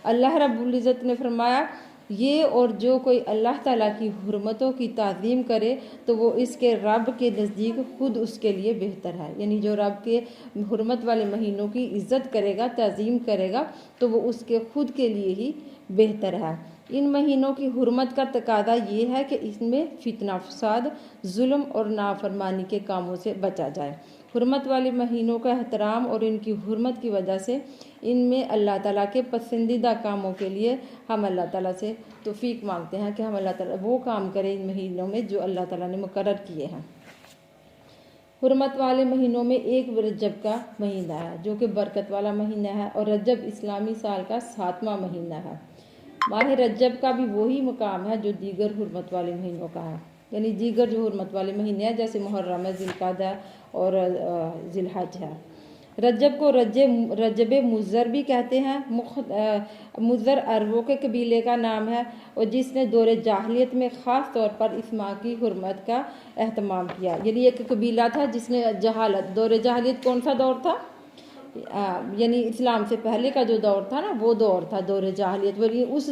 اللہ رب العزت نے فرمایا یہ اور جو کوئی اللہ تعالیٰ کی حرمتوں کی تعظیم کرے تو وہ اس کے رب کے نزدیک خود اس کے لیے بہتر ہے، یعنی جو رب کے حرمت والے مہینوں کی عزت کرے گا، تعظیم کرے گا تو وہ اس کے خود کے لیے ہی بہتر ہے۔ ان مہینوں کی حرمت کا تقاضا یہ ہے کہ اس میں فتنہ فساد، ظلم اور نافرمانی کے کاموں سے بچا جائے۔ حرمت والے مہینوں کا احترام اور ان کی حرمت کی وجہ سے ان میں اللہ تعالیٰ کے پسندیدہ کاموں کے لیے ہم اللہ تعالیٰ سے توفیق مانگتے ہیں کہ ہم اللہ تعالیٰ وہ کام کریں ان مہینوں میں جو اللہ تعالیٰ نے مقرر کیے ہیں۔ حرمت والے مہینوں میں ایک رجب کا مہینہ ہے جو کہ برکت والا مہینہ ہے، اور رجب اسلامی سال کا 7واں مہینہ ہے۔ ماہ رجب کا بھی وہی مقام ہے جو دیگر حرمت والے مہینوں کا ہے، یعنی دیگر جو حرمت والے مہینے ہیں جیسے محرم ہے، ذی القعدہ اور ذی الحج ہے۔ رجب کو رجب مضر بھی کہتے ہیں۔ مضر عربوں کے قبیلے کا نام ہے، اور جس نے دور جاہلیت میں خاص طور پر اس ماہ کی حرمت کا اہتمام کیا، یعنی ایک قبیلہ تھا جس نے دور جاہلیت کون سا دور تھا؟ یعنی اسلام سے پہلے کا جو دور تھا نا، وہ دور تھا دور جاہلیت۔ اس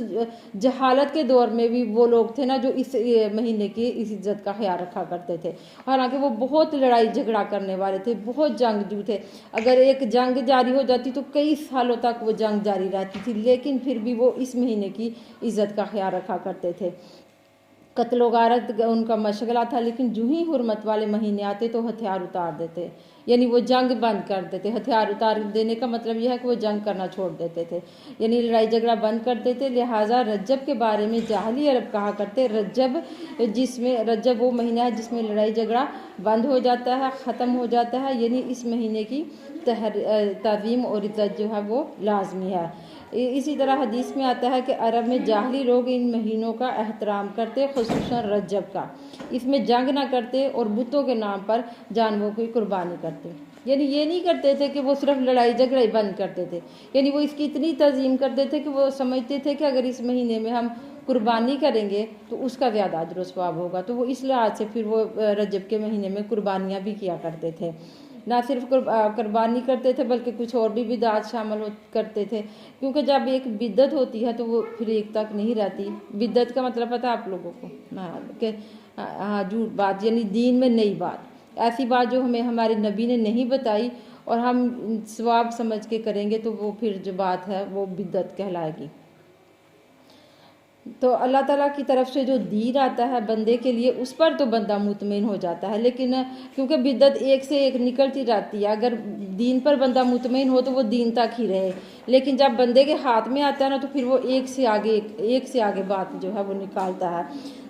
جہالت کے دور میں بھی وہ لوگ تھے نا جو اس مہینے کی اس عزت کا خیال رکھا کرتے تھے، حالانکہ وہ بہت لڑائی جھگڑا کرنے والے تھے، بہت جنگجو تھے۔ اگر ایک جنگ جاری ہو جاتی تو کئی سالوں تک وہ جنگ جاری رہتی تھی، لیکن پھر بھی وہ اس مہینے کی عزت کا خیال رکھا کرتے تھے۔ قتل و غارت ان کا مشغلہ تھا، لیکن جو ہی حرمت والے مہینے آتے تو ہتھیار اتار دیتے، یعنی وہ جنگ بند کر دیتے۔ ہتھیار اتار دینے کا مطلب یہ ہے کہ وہ جنگ کرنا چھوڑ دیتے تھے، یعنی لڑائی جھگڑا بند کر دیتے۔ لہٰذا رجب کے بارے میں جاہلی عرب کہا کرتے رجب وہ مہینہ ہے جس میں لڑائی جھگڑا بند ہو جاتا ہے، ختم ہو جاتا ہے، یعنی اس مہینے کی تعظیم اور عزت جو ہے وہ لازمی ہے۔ اسی طرح حدیث میں آتا ہے کہ عرب میں جاہلی لوگ ان مہینوں کا احترام کرتے، خصوصاً رجب کا۔ اس میں جنگ نہ کرتے اور بتوں کے نام پر جانوروں کی قربانی کرتے، یعنی یہ نہیں کرتے تھے کہ وہ صرف لڑائی جھگڑے بند کرتے تھے، یعنی وہ اس کی اتنی تعظیم کرتے تھے کہ وہ سمجھتے تھے کہ اگر اس مہینے میں ہم قربانی کریں گے تو اس کا زیادہ اجر و ثواب ہوگا، تو وہ اس لحاظ سے پھر وہ رجب کے مہینے میں قربانیاں بھی کیا کرتے تھے۔ نہ صرف قربانی کرتے تھے بلکہ کچھ اور بھی بدعات شامل کرتے تھے، کیونکہ جب ایک بدعت ہوتی ہے تو وہ پھر ایک تک نہیں رہتی۔ بدعت کا مطلب پتہ ہے آپ لوگوں کو؟ کہ جھوٹ بات، یعنی دین میں نئی بات، ایسی بات جو ہمیں ہمارے نبی نے نہیں بتائی اور ہم ثواب سمجھ کے کریں گے تو وہ پھر جو بات ہے وہ بدعت کہلائے گی۔ تو اللہ تعالیٰ کی طرف سے جو دین آتا ہے بندے کے لیے اس پر تو بندہ مطمئن ہو جاتا ہے، لیکن کیونکہ بدعت ایک سے ایک نکلتی رہتی ہے، اگر دین پر بندہ مطمئن ہو تو وہ دین تک ہی رہے، لیکن جب بندے کے ہاتھ میں آتا ہے نا تو پھر وہ ایک سے آگے بات جو ہے وہ نکالتا ہے،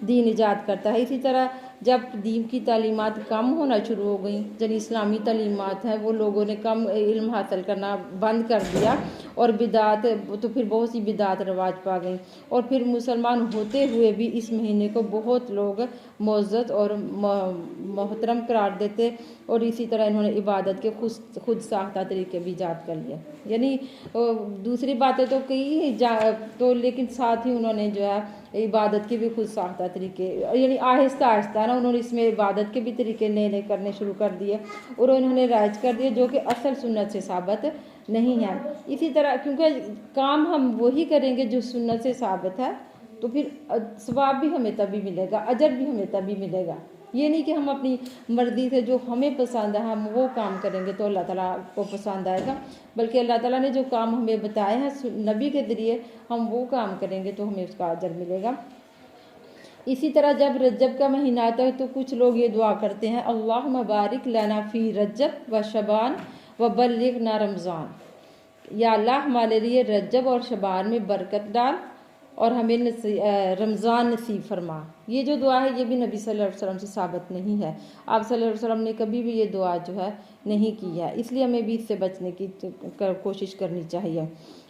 دین ایجاد کرتا ہے۔ اسی طرح جب دین کی تعلیمات کم ہونا شروع ہو گئیں، یعنی اسلامی تعلیمات ہیں وہ لوگوں نے کم علم حاصل کرنا بند کر دیا، اور بدعات تو پھر بہت سی بدعات رواج پا گئیں، اور پھر مسلمان ہوتے ہوئے بھی اس مہینے کو بہت لوگ معزز اور محترم قرار دیتے، اور اسی طرح انہوں نے عبادت کے خود ساختہ طریقے بھی ایجاد کر لیے، یعنی دوسری باتیں تو کئی تو لیکن ساتھ ہی انہوں نے جو ہے عبادت کے بھی خود ساختہ طریقے، یعنی آہستہ آہستہ نا انہوں نے اس میں عبادت کے بھی طریقے نئے نئے کرنے شروع کر دیے، اور انہوں نے رائج کر دیے جو کہ اصل سنت سے ثابت نہیں ہے۔ اسی طرح کیونکہ کام ہم وہی کریں گے جو سنت سے ثابت ہے تو پھر ثواب بھی ہمیں تبھی ملے گا، اجر بھی ہمیں تبھی ملے گا۔ یہ نہیں کہ ہم اپنی مرضی سے جو ہمیں پسند ہے ہم وہ کام کریں گے تو اللہ تعالیٰ کو پسند آئے گا، بلکہ اللہ تعالیٰ نے جو کام ہمیں بتائے ہیں نبی کے ذریعے ہم وہ کام کریں گے تو ہمیں اس کا اجر ملے گا۔ اسی طرح جب رجب کا مہینہ آتا ہے تو کچھ لوگ یہ دعا کرتے ہیں، اللہم بارک لنا فی رجب و شعبان و بلغنا رمضان، یا اللہ ہمارے لیے رجب اور شعبان میں برکت ڈال اور ہمیں رمضان نصیب فرما۔ یہ جو دعا ہے یہ بھی نبی صلی اللہ علیہ وسلم سے ثابت نہیں ہے، آپ صلی اللہ علیہ وسلم نے کبھی بھی یہ دعا جو ہے نہیں کی ہے، اس لیے ہمیں بھی اس سے بچنے کی کوشش کرنی چاہیے۔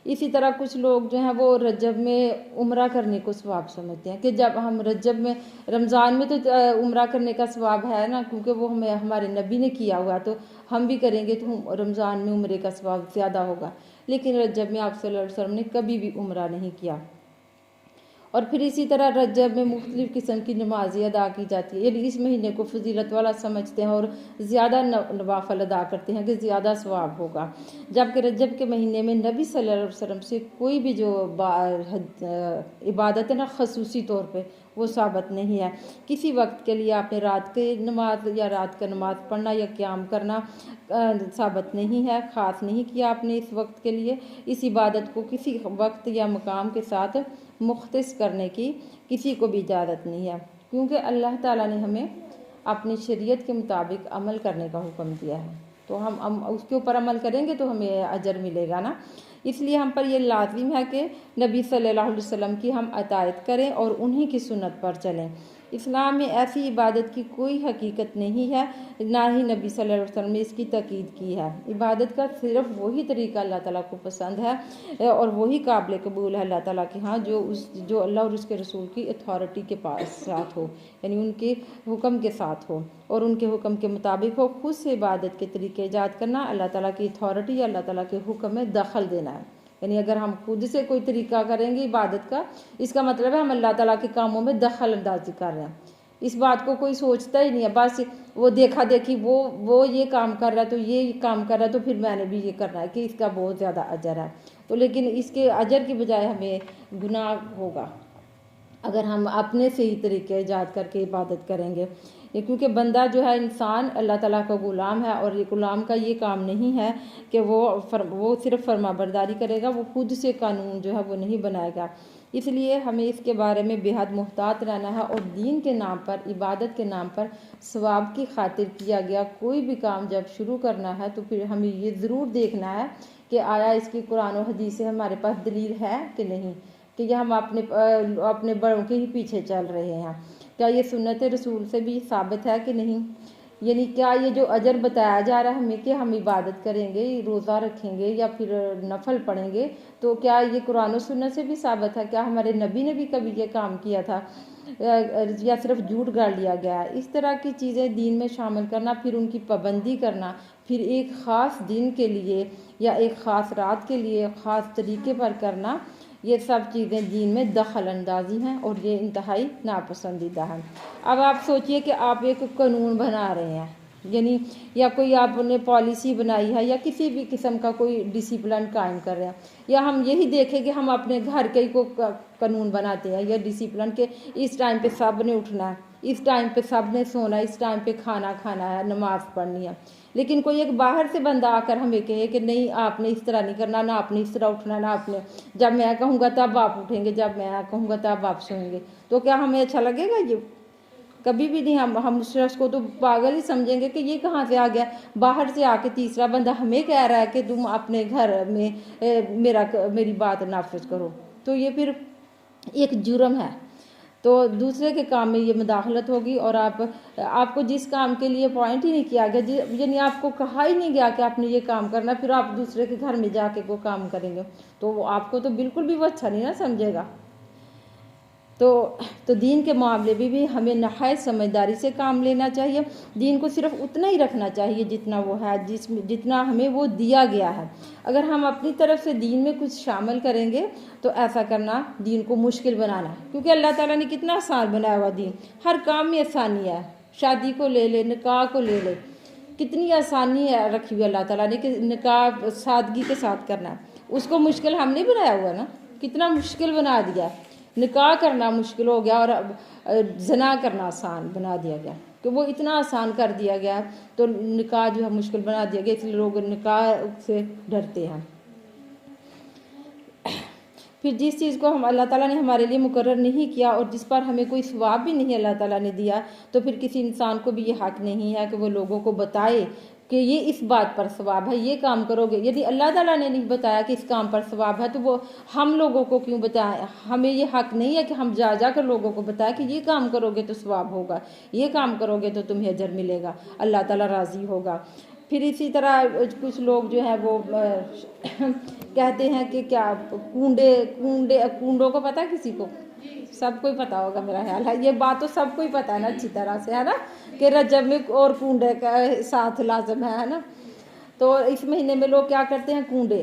اسی طرح کچھ لوگ جو ہیں وہ رجب میں عمرہ کرنے کو ثواب سمجھتے ہیں کہ جب ہم رجب میں رمضان میں تو عمرہ کرنے کا ثواب ہے نا، کیونکہ وہ ہمیں ہمارے نبی نے کیا ہوا تو ہم بھی کریں گے تو رمضان میں عمرے کا ثواب زیادہ ہوگا، لیکن رجب میں آپ صلی اللہ علیہ وسلم نے کبھی بھی عمرہ نہیں کیا۔ اور پھر اسی طرح رجب میں مختلف قسم کی نمازیں ادا کی جاتی ہے، یعنی اس مہینے کو فضیلت والا سمجھتے ہیں اور زیادہ نوافل ادا کرتے ہیں کہ زیادہ ثواب ہوگا، جبکہ رجب کے مہینے میں نبی صلی اللہ علیہ وسلم سے کوئی بھی جو عبادت ہے نا خصوصی طور پہ وہ ثابت نہیں ہے۔ کسی وقت کے لیے آپ نے رات کی نماز یا رات کا نماز پڑھنا یا قیام کرنا ثابت نہیں ہے، خاص نہیں کیا آپ نے اس وقت کے لیے۔ اس عبادت کو کسی وقت یا مقام کے ساتھ مختص کرنے کی کسی کو بھی اجازت نہیں ہے، کیونکہ اللہ تعالیٰ نے ہمیں اپنی شریعت کے مطابق عمل کرنے کا حکم دیا ہے، تو ہم اس کے اوپر عمل کریں گے تو ہمیں اجر ملے گا نا۔ اس لیے ہم پر یہ لازم ہے کہ نبی صلی اللہ علیہ وسلم کی ہم اطاعت کریں اور انہی کی سنت پر چلیں۔ اسلام میں ایسی عبادت کی کوئی حقیقت نہیں ہے، نہ ہی نبی صلی اللہ علیہ وسلم نے اس کی تاکید کی ہے۔ عبادت کا صرف وہی طریقہ اللہ تعالیٰ کو پسند ہے اور وہی قابل قبول ہے اللہ تعالیٰ کے ہاں جو اللہ اور اس کے رسول کی اتھارٹی کے ساتھ ہو، یعنی ان کے حکم کے ساتھ ہو اور ان کے حکم کے مطابق ہو۔ خود سے عبادت کے طریقے ایجاد کرنا اللہ تعالیٰ کی اتھارٹی یا اللہ تعالیٰ کے حکم میں دخل دینا ہے، یعنی اگر ہم خود سے کوئی طریقہ کریں گے عبادت کا، اس کا مطلب ہے ہم اللہ تعالیٰ کے کاموں میں دخل اندازی کر رہے ہیں۔ اس بات کو کوئی سوچتا ہی نہیں ہے، بس وہ دیکھا دیکھی وہ یہ کام کر رہا ہے تو یہ کام کر رہا ہے تو پھر میں نے بھی یہ کرنا ہے کہ اس کا بہت زیادہ اجر ہے، تو لیکن اس کے اجر کی بجائے ہمیں گناہ ہوگا اگر ہم اپنے صحیح طریقے ایجاد کر کے عبادت کریں گے۔ کیونکہ بندہ جو ہے انسان اللہ تعالیٰ کا غلام ہے، اور یہ غلام کا یہ کام نہیں ہے کہ وہ صرف فرما برداری کرے گا، وہ خود سے قانون جو ہے وہ نہیں بنائے گا۔ اس لیے ہمیں اس کے بارے میں بے حد محتاط رہنا ہے، اور دین کے نام پر، عبادت کے نام پر ثواب کی خاطر کیا گیا کوئی بھی کام جب شروع کرنا ہے تو پھر ہمیں یہ ضرور دیکھنا ہے کہ آیا اس کی قرآن و حدیث سے ہمارے پاس دلیل ہے کہ نہیں، کہ یہ ہم اپنے بڑوں کے ہی پیچھے چل رہے ہیں، کیا یہ سنت رسول سے بھی ثابت ہے کہ نہیں، یعنی کیا یہ جو اجر بتایا جا رہا ہے ہمیں کہ ہم عبادت کریں گے، روزہ رکھیں گے یا پھر نفل پڑھیں گے، تو کیا یہ قرآن و سنت سے بھی ثابت ہے، کیا ہمارے نبی نے بھی کبھی یہ کام کیا تھا یا صرف جھوٹ گاڑ لیا گیا ہے۔ اس طرح کی چیزیں دین میں شامل کرنا، پھر ان کی پابندی کرنا، پھر ایک خاص دن کے لیے یا ایک خاص رات کے لیے خاص طریقے پر کرنا، یہ سب چیزیں دین میں دخل اندازی ہیں اور یہ انتہائی ناپسندیدہ ہیں۔ اب آپ سوچئے کہ آپ ایک قانون بنا رہے ہیں، یعنی یا کوئی آپ نے پالیسی بنائی ہے یا کسی بھی قسم کا کوئی ڈسپلن قائم کر رہے ہیں، یا ہم یہی دیکھیں کہ ہم اپنے گھر کے ہی کو قانون بناتے ہیں یا ڈسپلن کے اس ٹائم پہ سب نے اٹھنا ہے، اس ٹائم پہ سب نے سونا ہے، اس ٹائم پہ کھانا کھانا ہے، نماز پڑھنی ہے، لیکن کوئی ایک باہر سے بندہ آ کر ہمیں کہے کہ نہیں آپ نے اس طرح نہیں کرنا، نہ آپ نے اس طرح اٹھنا، نہ آپ نے جب میں کہوں گا تب آپ اٹھیں گے، جب میں کہوں گا تب آپ سوئیں گے، تو کیا ہمیں اچھا لگے گا؟ یہ کبھی بھی نہیں۔ ہم اس شخص کو تو پاگل ہی سمجھیں گے کہ یہ کہاں سے آ گیا، باہر سے آ کے تیسرا بندہ ہمیں کہہ رہا ہے کہ تم اپنے گھر میں میری بات نافذ کرو، تو یہ پھر ایک جرم ہے، تو دوسرے کے کام میں یہ مداخلت ہوگی، اور آپ کو جس کام کے لیے اپوائنٹ ہی نہیں کیا گیا، یعنی آپ کو کہا ہی نہیں گیا کہ آپ نے یہ کام کرنا، پھر آپ دوسرے کے گھر میں جا کے وہ کام کریں گے، تو وہ آپ کو تو بالکل بھی وہ اچھا نہیں نہ سمجھے گا۔ تو دین کے معاملے میں بھی ہمیں نہایت سمجھداری سے کام لینا چاہیے، دین کو صرف اتنا ہی رکھنا چاہیے جتنا وہ ہے، جتنا ہمیں وہ دیا گیا ہے۔ اگر ہم اپنی طرف سے دین میں کچھ شامل کریں گے تو ایسا کرنا دین کو مشکل بنانا ہے، کیونکہ اللہ تعالیٰ نے کتنا آسان بنایا ہوا دین، ہر کام میں آسانی ہے، شادی کو لے لے، نکاح کو لے لے، کتنی آسانی ہے رکھی ہوئی اللہ تعالیٰ نے کہ نکاح سادگی کے ساتھ کرنا ہے، اس کو مشکل ہم نے بنایا ہوا نا، کتنا مشکل بنا دیا ہے، نکاح کرنا مشکل ہو گیا اور زنا کرنا آسان بنا دیا گیا، کہ وہ اتنا آسان کر دیا گیا تو نکاح جو ہے مشکل بنا دیا گیا، اس لیے لوگ نکاح سے ڈرتے ہیں۔ پھر جس چیز کو اللہ تعالیٰ نے ہمارے لیے مقرر نہیں کیا اور جس پر ہمیں کوئی ثواب بھی نہیں اللہ تعالیٰ نے دیا، تو پھر کسی انسان کو بھی یہ حق نہیں ہے کہ وہ لوگوں کو بتائے کہ یہ اس بات پر ثواب ہے، یہ کام کرو گے، یدی اللہ تعالیٰ نے نہیں بتایا کہ اس کام پر ثواب ہے تو وہ ہم لوگوں کو کیوں بتائیں؟ ہمیں یہ حق نہیں ہے کہ ہم جا کر لوگوں کو بتائیں کہ یہ کام کرو گے تو ثواب ہوگا، یہ کام کرو گے تو تمہیں اجر ملے گا، اللہ تعالیٰ راضی ہوگا۔ پھر اسی طرح کچھ لوگ جو ہے وہ کہتے ہیں کہ کیا کنڈوں کو پتہ ہے کسی کو؟ سب کو ہی پتہ ہوگا میرا خیال ہے، یہ بات تو سب کو ہی پتہ ہے نا اچھی طرح سے، ہے نا، کہ رجب میں اور کنڈے کا ساتھ لازم ہے نا، تو اس مہینے میں لوگ کیا کرتے ہیں، کنڈے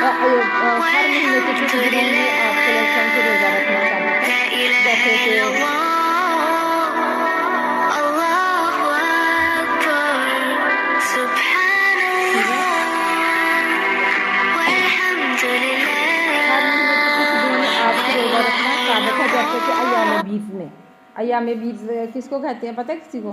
ہر مہینے کے کچھ دنوں میں آپ صلی اللہ علیہ وسلم کو روزہ رکھنا ثابت ہے، جیسے کہ روزہ رکھنا ثابت ہے، جیسے کہ ایام بیض میں. ایام بیض کس کو کہتے ہیں پتہ ہے کسی کو؟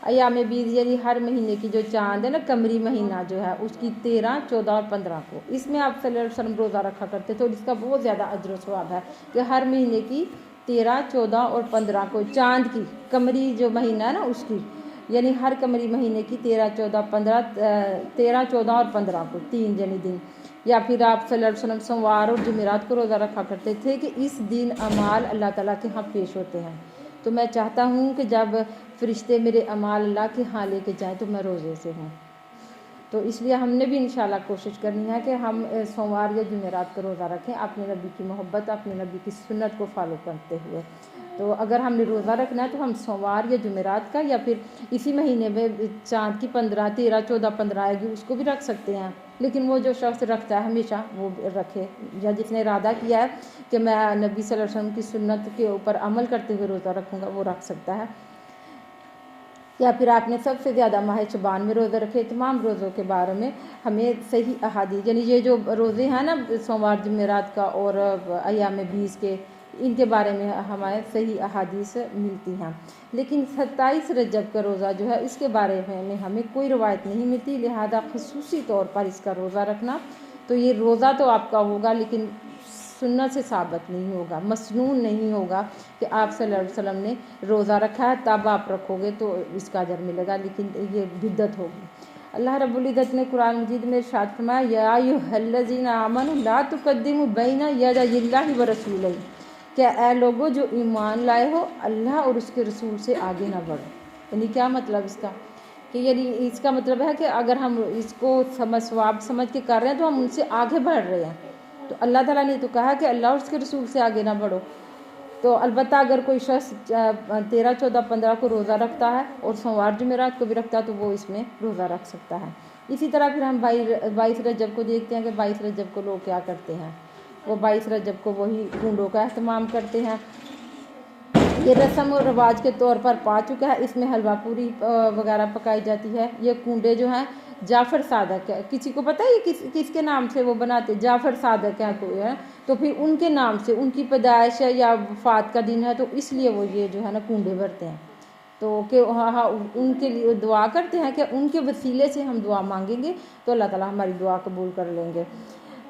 ایام بیض یعنی ہر مہینے کی جو چاند ہے نا، قمری مہینہ جو ہے، اس کی 13، 14 اور 15 کو، اس میں آپ صلی اللہ علیہ وسلم روزہ رکھا کرتے تھے، اور اس کا بہت زیادہ اجر و ثواب ہے کہ ہر مہینے کی 13، 14 اور 15 کو، چاند کی قمری جو مہینہ ہے نا اس کی، یعنی ہر قمری مہینے کی 13، 14، 15، 13، 14 اور 15 کو 3 یعنی دن. یا پھر آپ صلی اللہ علیہ وسلم سوموار اور جمعرات کو روزہ رکھا کرتے تھے کہ اس دن اعمال اللہ تعالیٰ کے ہاں پیش ہوتے ہیں. تو میں چاہتا ہوں کہ جب فرشتے میرے اعمال اللہ کے ہاں لے کے جائیں تو میں روزے سے ہوں. تو اس لیے ہم نے بھی انشاءاللہ کوشش کرنی ہے کہ ہم سوموار یا جمعرات کو روزہ رکھیں، اپنے نبی کی محبت، اپنے نبی کی سنت کو فالو کرتے ہوئے. تو اگر ہم نے روزہ رکھنا ہے تو ہم سوموار یا جمعرات کا، یا پھر اسی مہینے میں چاند کی 15، 13، 14، 15 آئے گی اس کو بھی رکھ سکتے ہیں. لیکن وہ جو شخص رکھتا ہے ہمیشہ وہ رکھے، یا جس نے ارادہ کیا ہے کہ میں نبی صلی اللہ علیہ وسلم کی سنت کے اوپر عمل کرتے ہوئے روزہ رکھوں گا، وہ رکھ سکتا ہے. یا پھر آپ نے سب سے زیادہ ماہ شعبان میں روزے رکھے. تمام روزوں کے بارے میں ہمیں صحیح احادیث، یعنی یہ جو روزے ہیں نا سوموار جمعرات کا اور ایام بیض کے، ان کے بارے میں ہمیں صحیح احادیث ملتی ہیں. لیکن 27 رجب کا روزہ جو ہے اس کے بارے میں ہمیں کوئی روایت نہیں ملتی، لہذا خصوصی طور پر اس کا روزہ رکھنا، تو یہ روزہ تو آپ کا ہوگا لیکن سنت سے ثابت نہیں ہوگا، مسنون نہیں ہوگا کہ آپ صلی اللہ علیہ وسلم نے روزہ رکھا ہے تب آپ رکھو گے تو اس کا اجر ملے گا، لیکن یہ بدعت ہوگی. اللہ رب العزت نے قرآن مجید میں ارشاد فرمایا، یا ایھا الذین آمنوا لا تقدموا بین یدی اللہ ورسولہ، کہ اے لوگوں جو ایمان لائے ہو اللہ اور اس کے رسول سے آگے نہ بڑھو. یعنی کیا مطلب اس کا؟ کہ یعنی اس کا مطلب ہے کہ اگر ہم اس کو ثواب سمجھ کے کر رہے ہیں تو ہم ان سے آگے بڑھ رہے ہیں. تو اللہ تعالیٰ نے تو کہا کہ اللہ اور اس کے رسول سے آگے نہ بڑھو. تو البتہ اگر کوئی شخص 13، 14، 15 کو روزہ رکھتا ہے اور سوموار جمعرات کو بھی رکھتا ہے تو وہ اس میں روزہ رکھ سکتا ہے. اسی طرح پھر ہم 22 رجب کو دیکھتے ہیں کہ 22 رجب کو لوگ کیا کرتے ہیں، وہ 22 رجب کو وہی کنڈوں کا اہتمام کرتے ہیں. یہ رسم و رواج کے طور پر پا چکا ہے، اس میں حلوہ پوری وغیرہ پکائی جاتی ہے. یہ کنڈے جو ہیں جعفر صادق ہے، کسی کو پتہ ہے یہ کس کے نام سے وہ بناتے؟ جعفر صادق ہے کوئی ہے، تو پھر ان کے نام سے، ان کی پیدائش ہے یا وفات کا دن ہے تو اس لیے وہ یہ جو ہے نا کنڈے بھرتے ہیں. تو کہ ہاں ان کے لیے دعا کرتے ہیں کہ ان کے وسیلے سے ہم دعا مانگیں گے تو اللہ تعالیٰ ہماری دعا قبول کر لیں گے.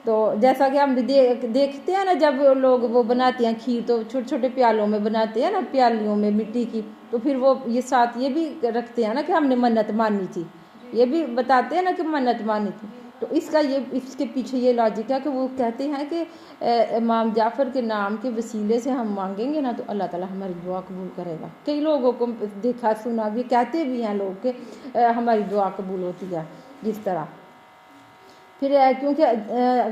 تو جیسا کہ ہم دیکھتے ہیں نا جب لوگ وہ بناتے ہیں کھیر تو چھوٹے چھوٹے پیالوں میں بناتے ہیں نا، پیالیوں میں مٹی کی، تو پھر وہ یہ ساتھ یہ بھی رکھتے ہیں نا کہ ہم نے منت مانی تھی، یہ بھی بتاتے ہیں نا کہ منت مانی تھی. تو اس کے پیچھے یہ لاجک ہے کہ وہ کہتے ہیں کہ امام جعفر کے نام کے وسیلے سے ہم مانگیں گے نا تو اللہ تعالیٰ ہماری دعا قبول کرے گا. کئی لوگوں کو دیکھا سنا بھی، کہتے بھی ہیں لوگ کہ ہماری دعا قبول ہوتی ہے جس طرح. پھر کیونکہ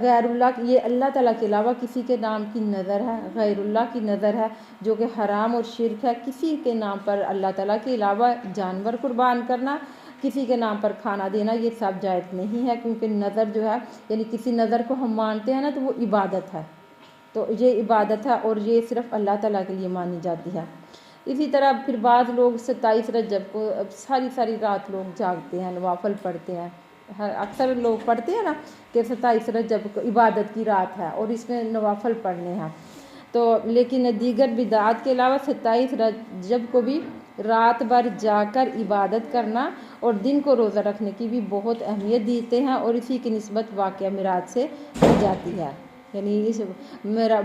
غیر اللہ، یہ اللہ تعالیٰ کے علاوہ کسی کے نام کی نظر ہے، غیر اللہ کی نظر ہے جو کہ حرام اور شرک ہے. کسی کے نام پر اللہ تعالیٰ کے علاوہ جانور قربان کرنا، کسی کے نام پر کھانا دینا، یہ سب جائز نہیں ہے، کیونکہ نظر جو ہے یعنی کسی نظر کو ہم مانتے ہیں نا تو وہ عبادت ہے. تو یہ عبادت ہے اور یہ صرف اللہ تعالیٰ کے لیے مانی جاتی ہے. اسی طرح پھر بعض لوگ 27 رجب کو ساری رات لوگ جاگتے ہیں، نوافل پڑھتے ہیں. اکثر لوگ پڑھتے ہیں نا کہ 27 رجب کو عبادت کی رات ہے اور اس میں نوافل پڑھنے ہیں. تو لیکن دیگر بدعات کے علاوہ 27 رجب کو بھی رات بھر جا کر عبادت کرنا اور دن کو روزہ رکھنے کی بھی بہت اہمیت دیتے ہیں، اور اسی کی نسبت واقعہ معراج سے کی جاتی ہے. یعنی اس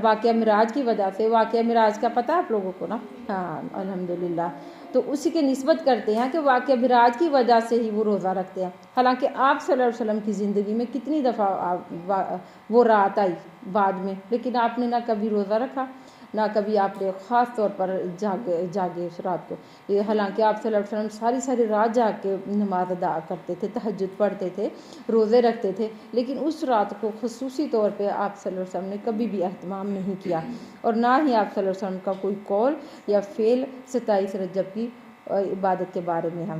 واقعہ معراج کی وجہ سے، واقعہ معراج کا پتہ آپ لوگوں کو نا؟ ہاں الحمدللہ. تو اسی کے نسبت کرتے ہیں کہ واقعہ معراج کی وجہ سے ہی وہ روزہ رکھتے ہیں. حالانکہ آپ صلی اللہ علیہ وسلم کی زندگی میں کتنی دفعہ وہ رات آئی بعد میں، لیکن آپ نے نہ کبھی روزہ رکھا، نہ کبھی آپ نے خاص طور پر جاگے اس رات کو. حالانکہ آپ صلی اللہ علیہ وسلم ساری رات جاگ کے نماز ادا کرتے تھے، تہجد پڑھتے تھے، روزے رکھتے تھے، لیکن اس رات کو خصوصی طور پہ آپ صلی اللہ علیہ وسلم نے کبھی بھی اہتمام نہیں کیا، اور نہ ہی آپ صلی اللہ علیہ وسلم کا کوئی قول یا فعل 27 رجب کی عبادت کے بارے میں ہم.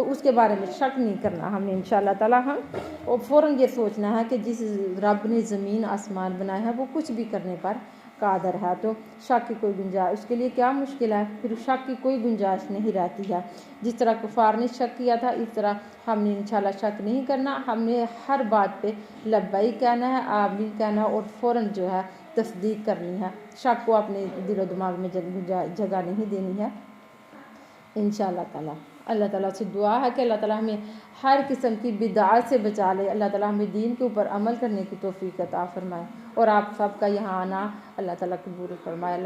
تو اس کے بارے میں شک نہیں کرنا ہم نے انشاءاللہ تعالیٰ ہم اور فوراً یہ سوچنا ہے کہ جس رب نے زمین آسمان بنایا ہے وہ کچھ بھی کرنے پر قادر ہے، تو شک کی کوئی گنجائش اس کے لیے کیا مشکل ہے، پھر شک کی کوئی گنجائش نہیں رہتی ہے۔ جس طرح کفار نے شک کیا تھا اس طرح ہم نے انشاءاللہ شک نہیں کرنا، ہم نے ہر بات پہ لبیک کہنا ہے، آمین کہنا اور فوراً جو ہے تصدیق کرنی ہے، شک کو اپنے دل و دماغ میں جگہ نہیں دینی ہے انشاءاللہ تعالیٰ۔ اللہ تعالیٰ سے دعا ہے کہ اللہ تعالیٰ ہمیں ہر قسم کی بدعات سے بچا لے، اللہ تعالیٰ ہمیں دین کے اوپر عمل کرنے کی توفیق عطا فرمائے، اور آپ سب کا یہاں آنا اللہ تعالیٰ قبول فرمائے۔